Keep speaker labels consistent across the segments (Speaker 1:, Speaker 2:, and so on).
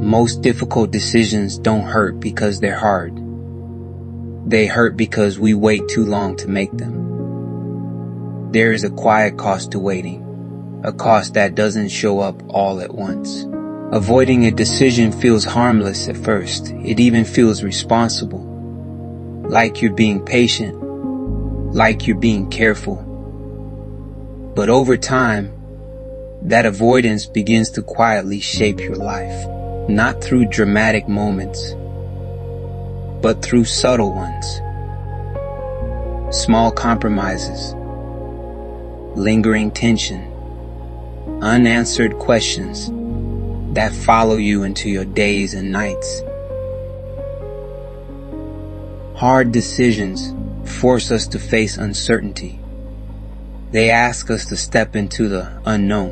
Speaker 1: Most difficult decisions don't hurt because they're hard. They hurt because we wait too long to make them. There is a quiet cost to waiting, a cost that doesn't show up all at once. Avoiding a decision feels harmless at first. It even feels responsible. Like you're being patient, like you're being careful. But over time, that avoidance begins to quietly shape your life. Not through dramatic moments, but through subtle ones. Small compromises, lingering tension, unanswered questions that follow you into your days and nights. Hard decisions force us to face uncertainty. They ask us to step into the unknown,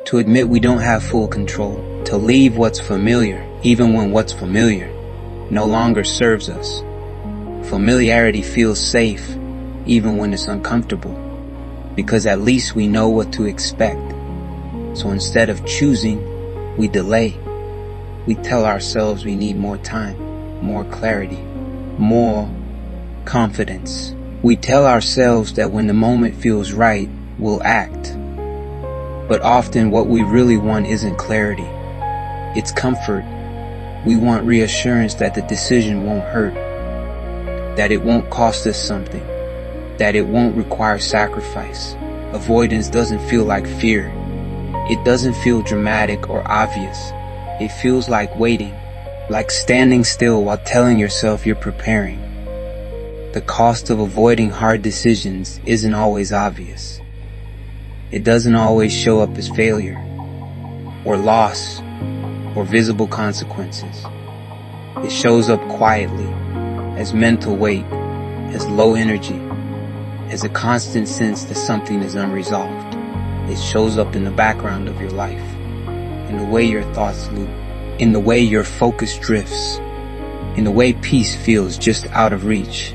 Speaker 1: to admit we don't have full control, to leave what's familiar, even when what's familiar no longer serves us. Familiarity feels safe, even when it's uncomfortable, because at least we know what to expect. So instead of choosing, we delay. We tell ourselves we need more time, more clarity, more confidence. We tell ourselves that when the moment feels right, we'll act. But often what we really want isn't clarity. It's comfort. We want reassurance that the decision won't hurt, that it won't cost us something, that it won't require sacrifice. Avoidance doesn't feel like fear. It doesn't feel dramatic or obvious. It feels like waiting, like standing still while telling yourself you're preparing. The cost of avoiding hard decisions isn't always obvious. It doesn't always show up as failure, or loss, or visible consequences. It shows up quietly, as mental weight, as low energy, as a constant sense that something is unresolved. It shows up in the background of your life, in the way your thoughts loop, in the way your focus drifts, in the way peace feels just out of reach.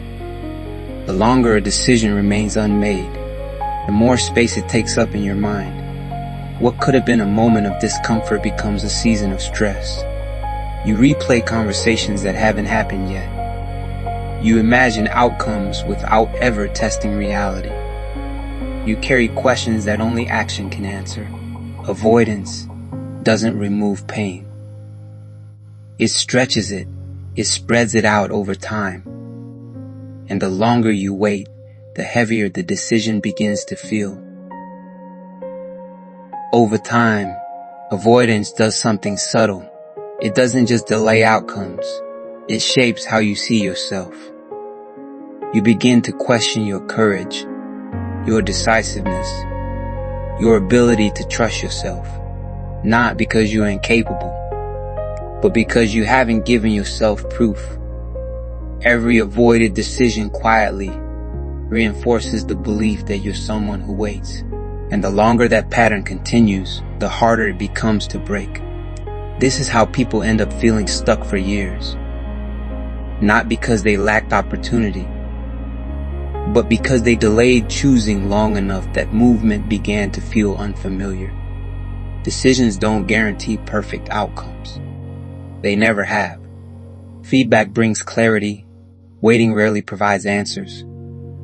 Speaker 1: The longer a decision remains unmade, the more space it takes up in your mind. What could have been a moment of discomfort becomes a season of stress. You replay conversations that haven't happened yet. You imagine outcomes without ever testing reality. You carry questions that only action can answer. Avoidance doesn't remove pain. It stretches it. It spreads it out over time. And the longer you wait, the heavier the decision begins to feel. Over time, avoidance does something subtle. It doesn't just delay outcomes. It shapes how you see yourself. You begin to question your courage, your decisiveness, your ability to trust yourself. Not because you're incapable, but because you haven't given yourself proof. Every avoided decision quietly reinforces the belief that you're someone who waits. And the longer that pattern continues, the harder it becomes to break. This is how people end up feeling stuck for years. Not because they lacked opportunity, but because they delayed choosing long enough that movement began to feel unfamiliar. Decisions don't guarantee perfect outcomes. They never have. Feedback brings clarity. Waiting rarely provides answers.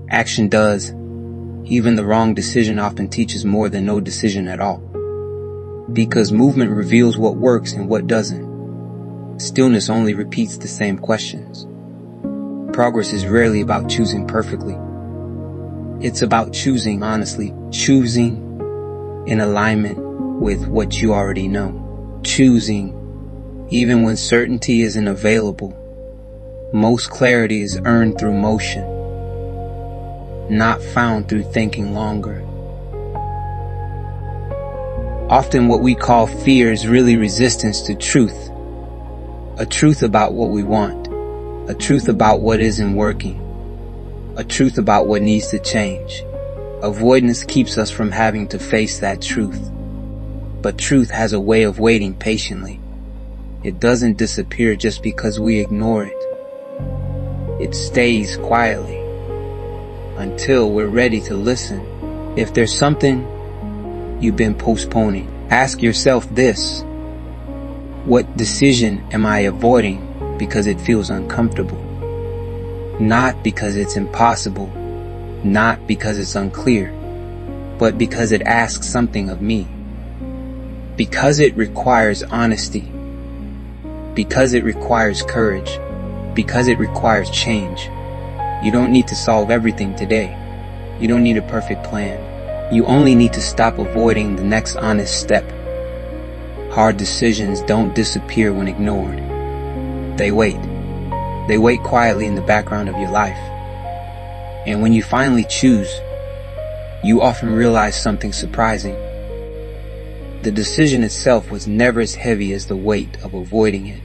Speaker 1: Action does. Even the wrong decision often teaches more than no decision at all. Because movement reveals what works and what doesn't. Stillness only repeats the same questions. Progress is rarely about choosing perfectly. It's about choosing honestly, choosing in alignment with what you already know. Choosing even when certainty isn't available. Most clarity is earned through motion, not found through thinking longer. Often what we call fear is really resistance to truth. A truth about what we want. A truth about what isn't working. A truth about what needs to change. Avoidance keeps us from having to face that truth. But truth has a way of waiting patiently. It doesn't disappear just because we ignore it. It stays quietly until we're ready to listen. If there's something you've been postponing, ask yourself this: What decision am I avoiding because it feels uncomfortable? Not because it's impossible, not because it's unclear, but because it asks something of me. Because it requires honesty. Because it requires courage. Because it requires change. You don't need to solve everything today. You don't need a perfect plan. You only need to stop avoiding the next honest step. Hard decisions don't disappear when ignored. They wait. They wait quietly in the background of your life. And when you finally choose, you often realize something surprising. The decision itself was never as heavy as the weight of avoiding it.